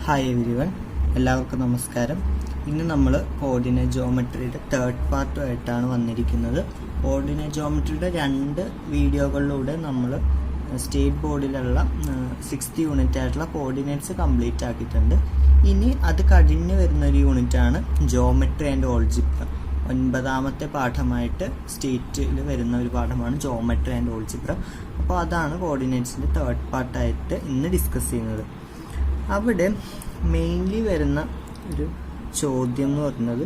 Hi everyone, എല്ലാവർക്കും നമസ്കാരം. ഇന്ന് നമ്മൾ കോർഡിനേറ്റ് ജോമെട്രിയുടെ തേർഡ് പാർട്ടുമായിട്ടാണ് വന്നിരിക്കുന്നത്. കോർഡിനേറ്റ് ജോമെട്രിയുടെ 2 വീഡിയോകളിലൂടെ നമ്മൾ സ്റ്റേറ്റ് ബോർഡിലുള്ള 6th യൂണിറ്റ് ആയിട്ടുള്ള കോർഡിനേറ്റ്സ് കംപ്ലീറ്റ് ആക്കിയിട്ടുണ്ട്. ഇനി അത് കഴിഞ്ഞ് വരുന്നൊരു യൂണിറ്റാണ് ജോമെട്രി ആൻഡ് ഓൾജിബ്ര. 9ാമത്തെ പാഠമായിട്ട് സ്റ്റേറ്റിൽ വരുന്ന ഒരു പാഠമാണ് ജോമെട്രി ആൻഡ് ഓൾജിബ്ര. അപ്പോൾ അതാണ് കോർഡിനേറ്റ്സിൻ്റെ തേർഡ് പാർട്ടായിട്ട് ഇന്ന് ഡിസ്കസ് ചെയ്യുന്നത്. അവിടെ മെയിൻലി വരുന്ന ഒരു ചോദ്യം എന്ന് പറയുന്നത്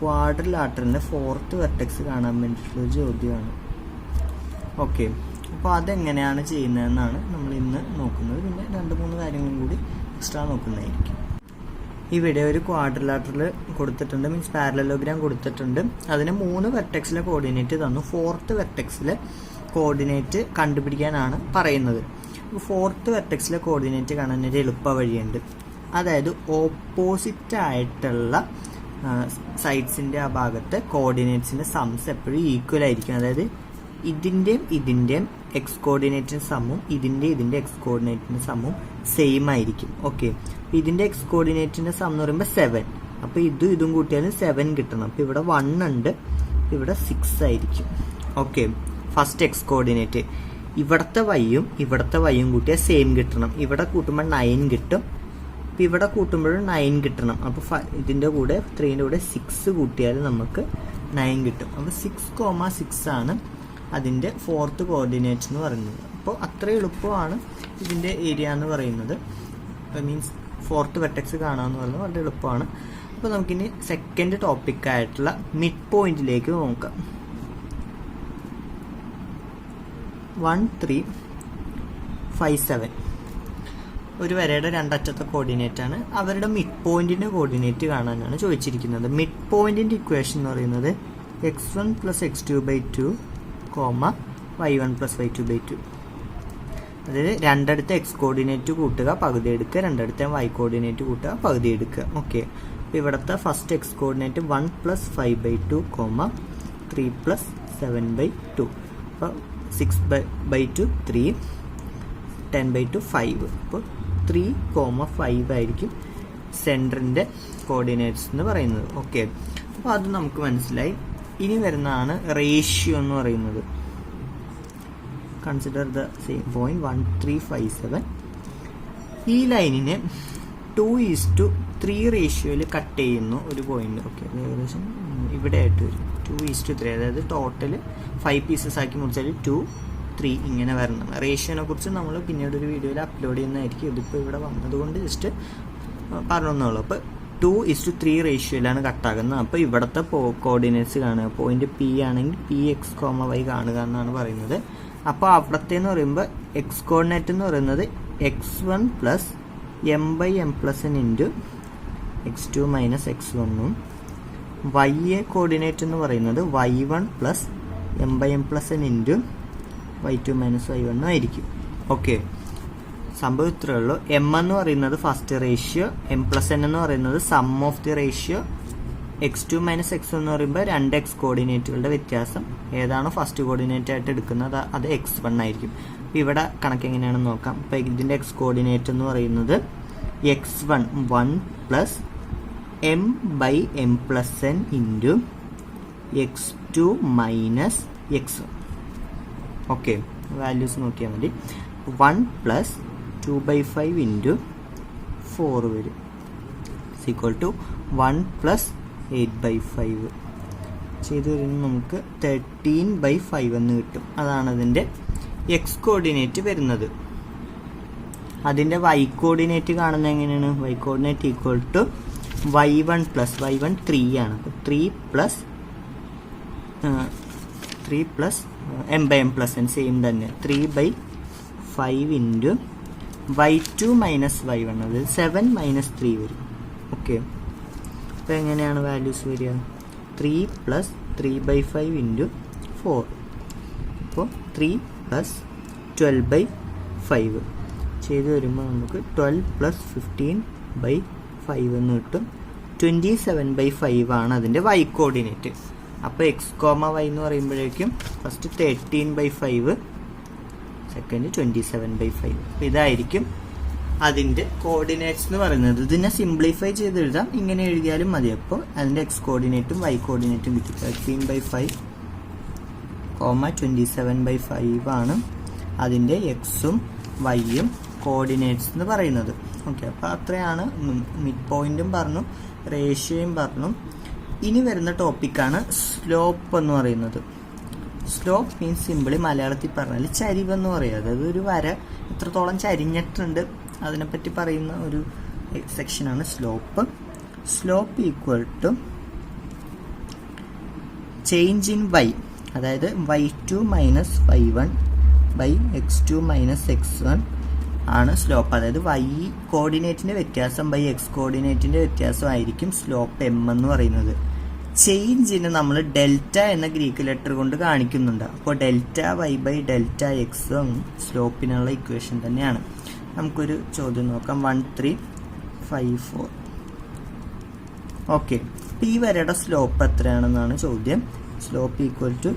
ക്വാഡ്രിലാറ്ററലിൻ്റെ 4th വെർട്ടെക്സ് കാണാൻ വേണ്ടിയിട്ടുള്ളൊരു ചോദ്യമാണ്. ഓക്കെ, അപ്പോൾ അതെങ്ങനെയാണ് ചെയ്യുന്നതെന്നാണ് നമ്മൾ ഇന്ന് നോക്കുന്നത്. പിന്നെ 2-3 കാര്യങ്ങളും കൂടി എക്സ്ട്രാ നോക്കുന്നതായിരിക്കും. ഇവിടെ ഒരു ക്വാഡ്രിലാറ്ററൽ കൊടുത്തിട്ടുണ്ട്, മീൻസ് പാരലലോഗ്രാം കൊടുത്തിട്ടുണ്ട്. അതിന് 3 വെർട്ടെക്സിലെ കോർഡിനേറ്റ് തന്നു. 4th വെർട്ടെക്സിലെ കോർഡിനേറ്റ് കണ്ടുപിടിക്കാനാണ് പറയുന്നത്. 4th വെർട്ടെക്സിലെ കോർഡിനേറ്റ് കാണാൻ ഒരു എളുപ്പ വഴിയുണ്ട്. അതായത് ഓപ്പോസിറ്റ് ആയിട്ടുള്ള സൈഡ്സിൻ്റെ ആ ഭാഗത്ത് കോർഡിനേറ്റ്സിൻ്റെ സമ്സ് എപ്പോഴും ഈക്വൽ ആയിരിക്കും. അതായത് ഇതിൻ്റെയും എക്സ് കോർഡിനേറ്റിന് സമ്മും ഇതിൻ്റെ എക്സ് കോർഡിനേറ്റിന് സമ്മും സെയിം ആയിരിക്കും. ഓക്കെ, ഇതിൻ്റെ എക്സ് കോർഡിനേറ്റിൻ്റെ സം എന്ന് പറയുമ്പോൾ 7. അപ്പോൾ ഇതും കൂട്ടിയാലും 7 കിട്ടണം. അപ്പോൾ ഇവിടെ 1 ഉണ്ട്, ഇവിടെ 6 ആയിരിക്കും. ഓക്കെ, ഫസ്റ്റ് എക്സ് കോർഡിനേറ്റ് ഇവിടുത്തെ വൈയും കൂട്ടിയാൽ സെയിം കിട്ടണം. ഇവിടെ കൂട്ടുമ്പോൾ 9 കിട്ടും, അപ്പോൾ ഇവിടെ കൂട്ടുമ്പോഴും 9 കിട്ടണം. അപ്പോൾ ഇതിൻ്റെ കൂടെ 3ൻ്റെ കൂടെ 6 കൂട്ടിയാൽ നമുക്ക് 9 കിട്ടും. അപ്പോൾ 6,6 ആണ് അതിൻ്റെ 4th കോർഡിനേറ്റ് എന്ന് പറയുന്നത്. അപ്പോൾ അത്ര എളുപ്പമാണ് ഇതിൻ്റെ ഏരിയ എന്ന് പറയുന്നത്. മീൻസ് 4th വെർട്ടെക്സ് കാണാമെന്ന് പറയുന്നത് വളരെ എളുപ്പമാണ്. അപ്പോൾ നമുക്കിനി സെക്കൻഡ് ടോപ്പിക്കായിട്ടുള്ള മിഡ് പോയിന്റിലേക്ക് നോക്കാം. 1, 3, 5, 7 ഒരു വരയുടെ 2 അറ്റത്തെ കോർഡിനേറ്റ് ആണ്. അവരുടെ മിഡ് പോയിന്റിന്റെ കോർഡിനേറ്റ് കാണാനാണ് ചോദിച്ചിരിക്കുന്നത്. മിഡ് പോയിന്റിന്റെ ഇക്വേഷൻ എന്ന് പറയുന്നത് x1 + x2/2, y1 + y2/2. അതായത് 2 അടുത്ത എക്സ് കോർഡിനേറ്റ് കൂട്ടുക, പകുതി എടുക്കുക, 2 അടുത്ത y കോർഡിനേറ്റ് കൂട്ടുക, പകുതി എടുക്കുക. ഓക്കെ, അപ്പോൾ ഇവിടുത്തെ ഫസ്റ്റ് എക്സ് കോർഡിനേറ്റ് 1 + 5/2, 3 + 7/2. അപ്പോൾ 6/2 3, 10/2 5. അപ്പോൾ 3,5 ആയിരിക്കും സെൻറ്ററിൻ്റെ കോർഡിനേറ്റ്സ് എന്ന് പറയുന്നത്. ഓക്കെ, അപ്പോൾ അത് നമുക്ക് മനസ്സിലായി. ഇനി വരുന്നതാണ് റേഷ്യോ എന്ന് പറയുന്നത്. Consider the same point 1, 3, 5, 7. ഈ ലൈനിനെ 2:3 റേഷ്യോയിൽ കട്ട് ചെയ്യുന്നു ഒരു പോയിന്റ്. ഓക്കെ, ഏകദേശം ഇവിടെ ആയിട്ട് വരും 2:3. അതായത് ടോട്ടൽ 5 പീസസ് ആക്കി മുറിച്ചാൽ 2, 3 ഇങ്ങനെ വരണം. റേഷ്യോനെ കുറിച്ച് നമ്മൾ പിന്നീട് ഒരു വീഡിയോയിൽ അപ്ലോഡ് ചെയ്യുന്നതായിരിക്കും. ഇതിപ്പോൾ ഇവിടെ വന്നതുകൊണ്ട് ജസ്റ്റ് പറഞ്ഞോളൂ. അപ്പോൾ 2:3 റേഷ്യോയിലാണ് കട്ടാകുന്നത്. അപ്പോൾ ഇവിടുത്തെ കോർഡിനേറ്റ്സ് കാണുക. പോയിന്റ് P ആണെങ്കിൽ Px, y കാണുക എന്നാണ് പറയുന്നത്. അപ്പോൾ അവിടത്തെ എന്ന് പറയുമ്പോൾ എക്സ് കോർഡിനേറ്റ് എന്ന് പറയുന്നത് x1 + m/m+n × x2 - x1 y coordinate എന്ന് പറയുന്നത് y1 + m/m+n × y2 - y1 ആയിരിക്കും. ഓക്കെ, സംഭവം ഇത്രയേ ഉള്ളൂ. m എന്ന് പറയുന്നത് ഫസ്റ്റ് റേഷ്യോ, m+n എന്ന് പറയുന്നത് some of the ratio, x2 - x1 എന്ന് പറയുമ്പോൾ 2 എക്സ് കോർഡിനേറ്റുകളുടെ വ്യത്യാസം. ഏതാണോ ഫസ്റ്റ് കോർഡിനേറ്റ് ആയിട്ട് എടുക്കുന്നത് അത് x1 ആയിരിക്കും. അപ്പോൾ ഇവിടെ കണക്ക് എങ്ങനെയാണെന്ന് നോക്കാം. അപ്പോൾ ഇതിൻ്റെ എക്സ് കോർഡിനേറ്റ് എന്ന് പറയുന്നത് x1 1 + m/m+n × x2 - x1. Okay, values നോക്കിയാൽ മതി. 1 + 2/5 × 4 വരും, = 1 + 8/5 ചെയ്ത് കഴിയുമ്പോൾ നമുക്ക് 13/5 എന്ന് കിട്ടും. അതാണ് അതിൻ്റെ എക്സ് കോർഡിനേറ്റ് വരുന്നത്. അതിൻ്റെ വൈ കോർഡിനേറ്റ് കാണുന്നത് എങ്ങനെയാണ്? വൈ കോർഡിനേറ്റ് = y1 + y1 3 ആണ്. അപ്പോൾ 3 + m/m+n സെയിം തന്നെ 3/5 × y2 - y1. അത് 7 - 3 വരും. ഓക്കെ, അപ്പോൾ എങ്ങനെയാണ് വാല്യൂസ് വരിക? 3 + 3/5 × 4. അപ്പോൾ 3 + 12/5 ചെയ്ത് വരുമ്പോൾ നമുക്ക് 12 + 15/5 എന്ന് കിട്ടും. 27/5 ആണ് അതിൻ്റെ y കോർഡിനേറ്റ്. അപ്പോൾ x, y എന്ന് പറയുമ്പോഴേക്കും ഫസ്റ്റ് 13/5, സെക്കൻഡ് 27/5. അപ്പോൾ ഇതായിരിക്കും അതിൻ്റെ കോർഡിനേറ്റ്സ് എന്ന് പറയുന്നത്. ഇതിനെ സിംപ്ലിഫൈ ചെയ്ത് എഴുതാം, ഇങ്ങനെ എഴുതിയാലും മതി. അപ്പോൾ അതിൻ്റെ എക്സ് കോർഡിനേറ്റും വൈ കോർഡിനേറ്റും കിട്ടി. 13/5, 27/5 ആണ് അതിൻ്റെ എക്സും വൈയും കോർഡിനേറ്റ്സ് എന്ന് പറയുന്നത്. ഓക്കെ, അപ്പോൾ അത്രയാണ്. മിഡ് പോയിന്റും പറഞ്ഞു, റേഷ്യോയും പറഞ്ഞു. ഇനി വരുന്ന ടോപ്പിക്കാണ് സ്ലോപ്പ് എന്ന് പറയുന്നത്. സ്ലോപ്പ് മീൻസ് സിമ്പിളി മലയാളത്തിൽ പറഞ്ഞാൽ ചരിവെന്ന് പറയുക. അതായത് ഒരു വര എത്രത്തോളം ചരിഞ്ഞിട്ടുണ്ട് അതിനെപ്പറ്റി പറയുന്ന ഒരു സെക്ഷനാണ് slope. Slope equal to change in y, അതായത് y2 - y1 by x2 - x1 ആണ് സ്ലോപ്പ്. അതായത് y കോർഡിനേറ്റിൻ്റെ വ്യത്യാസം ബൈ എക്സ് കോർഡിനേറ്റിൻ്റെ വ്യത്യാസമായിരിക്കും സ്ലോപ്പ് എം എന്ന് പറയുന്നത്. ചേഞ്ചിന് നമ്മൾ ഡെൽറ്റ എന്ന ഗ്രീക്ക് ലെറ്റർ കൊണ്ട് കാണിക്കുന്നുണ്ട്. അപ്പോൾ ഡെൽറ്റ വൈ ബൈ ഡെൽറ്റ എക്സും സ്ലോപ്പിനുള്ള ഇക്വേഷൻ തന്നെയാണ്. നമുക്കൊരു ചോദ്യം നോക്കാം. 1 3 5 4. ഓക്കെ, ഈ വരയുടെ സ്ലോപ്പ് എത്രയാണെന്നാണ് ചോദ്യം. Slope equal to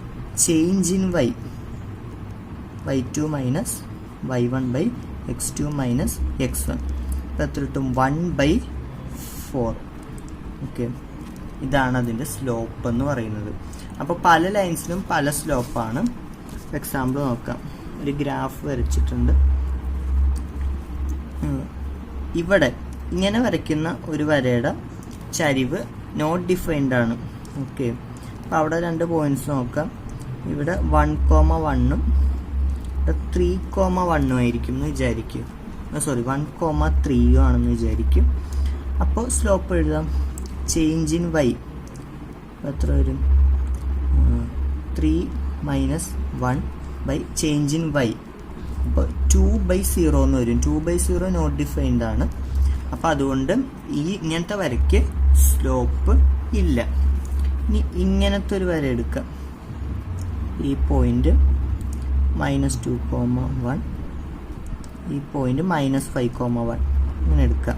change in y, y2 - y1 by x2 - x1. അപ്പോൾ എത്ര കിട്ടും? 1/4. ഓക്കെ, ഇതാണ് അതിൻ്റെ സ്ലോപ്പ് എന്ന് പറയുന്നത്. അപ്പോൾ പല ലൈൻസിനും പല സ്ലോപ്പാണ്. എക്സാമ്പിൾ നോക്കാം. ഒരു ഗ്രാഫ് വരച്ചിട്ടുണ്ട്. ഇവിടെ ഇങ്ങനെ വരയ്ക്കുന്ന ഒരു വരയുടെ ചരിവ് നോട്ട് ഡിഫൈൻഡ് ആണ്. ഓക്കെ, അപ്പോൾ അവിടെ 2 പോയിന്റ്സ് നോക്കാം. ഇവിടെ 1,1ഉം ഇവിടെ 3,1ഉം ആയിരിക്കും എന്ന് വിചാരിക്കും. 1,3 ആണെന്ന് വിചാരിക്കും. അപ്പോൾ സ്ലോപ്പ് എഴുതാം. ചേഞ്ച് ഇൻ വൈ എത്ര വരും? 3 - 1 ബൈ ചേഞ്ച് ഇൻ വൈ. അപ്പോൾ 2/0 എന്ന് വരും. 2/0 നോട്ട് ഡിഫൈൻഡ് ആണ്. അപ്പോൾ അതുകൊണ്ട് ഇങ്ങനത്തെ വരയ്ക്ക് സ്ലോപ്പ് ഇല്ല. ഇനി ഇങ്ങനത്തെ ഒരു വര എടുക്കാം. ഈ പോയിന്റ് -2,1, ഈ പോയിന്റ് -5,1 ഇങ്ങനെ എടുക്കാം.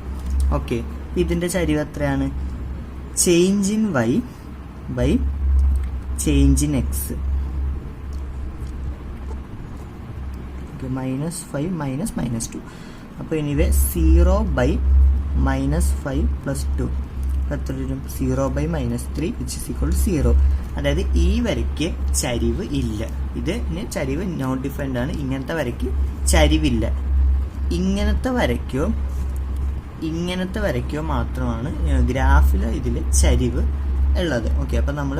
ഓക്കെ, ഇതിൻ്റെ ചരിവ് എത്രയാണ്? Change in y by change in x. -5 - -2. അപ്പോൾ എനിവേ 0/-5 + 2 എത്ര വരും? 0/-3 = 0. അതായത് ഈ വരയ്ക്ക് ചരിവ് ഇല്ല. ഇതിന് ചരിവ് നോട്ട് ഡിഫൈൻഡ് ആണ്. ഇങ്ങനത്തെ വരയ്ക്ക് ചരിവില്ല. ഇങ്ങനത്തെ വരയ്ക്കോ മാത്രമാണ് ഗ്രാഫിൽ ഇതിൽ ചരിവ് ഉള്ളത്. ഓക്കെ, അപ്പം നമ്മൾ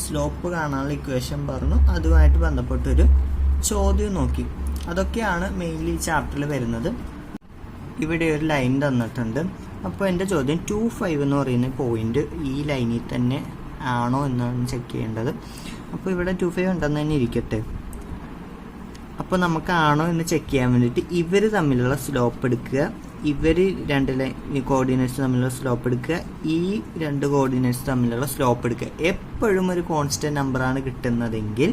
സ്ലോപ്പ് കാണാനുള്ള ഇക്വേഷൻ പറഞ്ഞു. അതുമായിട്ട് ബന്ധപ്പെട്ടൊരു ചോദ്യം നോക്കി. അതൊക്കെയാണ് മെയിൻലി ഈ ചാപ്റ്ററിൽ വരുന്നത്. ഇവിടെ ഒരു ലൈൻ തന്നിട്ടുണ്ട്. അപ്പോൾ എൻ്റെ ചോദ്യം 2,5 എന്ന് പറയുന്ന പോയിന്റ് ഈ ലൈനിൽ തന്നെ ആണോ എന്നാണ് ചെക്ക് ചെയ്യേണ്ടത്. അപ്പോൾ ഇവിടെ 2,5 ഉണ്ടെന്ന് തന്നെ ഇരിക്കട്ടെ. അപ്പോൾ നമുക്ക് ആണോ എന്ന് ചെക്ക് ചെയ്യാൻ വേണ്ടിയിട്ട് ഇവർ തമ്മിലുള്ള സ്ലോപ്പ് എടുക്കുക, ഇവർ 2 കോർഡിനേറ്റ്സ് തമ്മിലുള്ള സ്ലോപ്പ് എടുക്കുക, ഈ 2 കോർഡിനേറ്റ്സ് തമ്മിലുള്ള സ്ലോപ്പ് എടുക്കുക. എപ്പോഴും ഒരു കോൺസ്റ്റന്റ് നമ്പറാണ് കിട്ടുന്നതെങ്കിൽ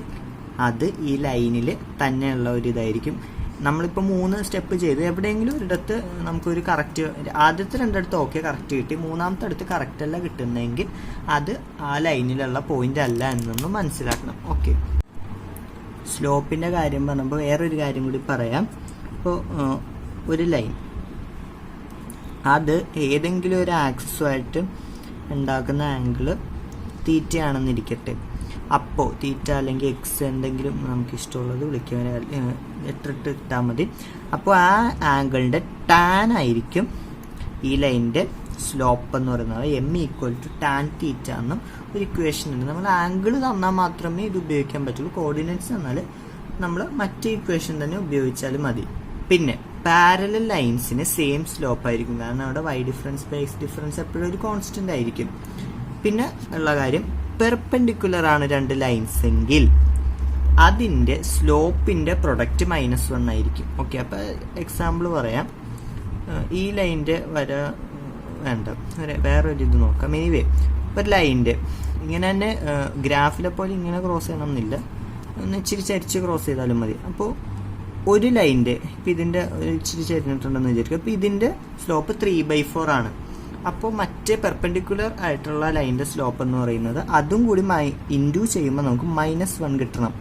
അത് ഈ ലൈനിൽ തന്നെയുള്ള ഒരു ഇതായിരിക്കും. നമ്മളിപ്പോൾ 3 സ്റ്റെപ്പ് ചെയ്ത് എവിടെയെങ്കിലും ഒരിടത്ത് നമുക്കൊരു കറക്റ്റ്, ആദ്യത്തെ 2 ഓക്കെ കറക്റ്റ് കിട്ടി, 3ാമത്തെ അടുത്ത് കറക്റ്റ് അല്ല കിട്ടുന്നതെങ്കിൽ അത് ആ ലൈനിലുള്ള പോയിന്റ് അല്ല എന്നൊന്നും മനസ്സിലാക്കണം. ഓക്കെ, സ്ലോപ്പിൻ്റെ കാര്യം പറഞ്ഞപ്പോൾ വേറൊരു കാര്യം കൂടി പറയാം. ഇപ്പോൾ ഒരു ലൈൻ അത് ഏതെങ്കിലും ഒരു ആക്സിസുമായിട്ട് ഉണ്ടാക്കുന്ന ആംഗിള് തീറ്റയാണെന്നിരിക്കട്ടെ. അപ്പോൾ തീറ്റ അല്ലെങ്കിൽ എക്സ് എന്തെങ്കിലും നമുക്ക് ഇഷ്ടമുള്ളത് വിളിക്കാൻ ഇട്ടിട്ട് ഇട്ടാൽ മതി. അപ്പോൾ ആ ആംഗിളിൻ്റെ ടാൻ ആയിരിക്കും ഈ ലൈനിൻ്റെ സ്ലോപ്പ് എന്ന് പറയുന്നത്. എം = tan തീറ്റ എന്നും ഒരു ഇക്വേഷൻ ഉണ്ട്. നമ്മൾ ആംഗിൾ തന്നാൽ മാത്രമേ ഇത് ഉപയോഗിക്കാൻ പറ്റുള്ളൂ. കോർഡിനേറ്റ്സ് തന്നാൽ നമ്മൾ മറ്റേ ഇക്വേഷൻ തന്നെ ഉപയോഗിച്ചാലും മതി. പിന്നെ പാരലൽ ലൈൻസിന് സെയിം സ്ലോപ്പ് ആയിരിക്കും, കാരണം അവിടെ y difference by x difference എപ്പോഴും ഒരു കോൺസ്റ്റന്റ് ആയിരിക്കും. പിന്നെ ഉള്ള കാര്യം, പെർപെൻഡിക്കുലർ ആണ് 2 ലൈൻസ് എങ്കിൽ അതിൻ്റെ സ്ലോപ്പിൻ്റെ പ്രൊഡക്റ്റ് -1 ആയിരിക്കും. ഓക്കെ, അപ്പോൾ എക്സാമ്പിൾ പറയാം. ഈ ലൈനിൻ്റെ വര വേണ്ട, വേറൊരു ഇത് നോക്കാം. എനിവേ, ഒരു ലൈനിൻ്റെ ഇങ്ങനെ തന്നെ ഗ്രാഫിലെ പോലെ ഇങ്ങനെ ക്രോസ് ചെയ്യണമെന്നില്ല, ഒന്ന് ഇച്ചിരി ചരിച്ച് ക്രോസ് ചെയ്താലും മതി. അപ്പോൾ ഒരു ലൈനിൻ്റെ ഇപ്പം ഇതിൻ്റെ ഇച്ചിരി ചരിഞ്ഞിട്ടുണ്ടെന്ന് വിചാരിക്കുക. അപ്പോൾ ഇതിൻ്റെ സ്ലോപ്പ് 3/4 ആണ്. അപ്പോൾ മറ്റേ പെർപെൻഡിക്കുലർ ആയിട്ടുള്ള ലൈനിൻ്റെ സ്ലോപ്പ് എന്ന് പറയുന്നത് അതും കൂടി ഇൻറ്റു ചെയ്യുമ്പോൾ നമുക്ക് -1 കിട്ടണം.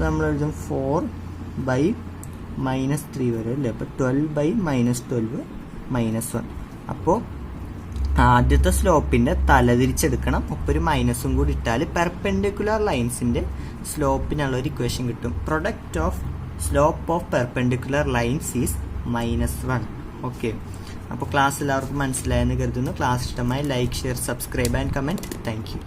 നമ്മൾ എഴുതും 4/-1 -3 വരെ അല്ലേ. അപ്പോൾ 12/-12 -1. അപ്പോൾ ആദ്യത്തെ സ്ലോപ്പിൻ്റെ തലതിരിച്ചെടുക്കണം. ഒപ്പം ഒരു മൈനസും കൂടി ഇട്ടാൽ പെർപെൻഡിക്കുലർ ലൈൻസിൻ്റെ സ്ലോപ്പിനുള്ള ഒരു ഇക്വേഷൻ കിട്ടും. Product of slope of perpendicular lines is -1. Okay, അപ്പോൾ ക്ലാസ് എല്ലാവർക്കും മനസ്സിലായെന്ന് കരുതുന്നു. ക്ലാസ് ഇഷ്ടമായി like, share, subscribe and comment. Thank you.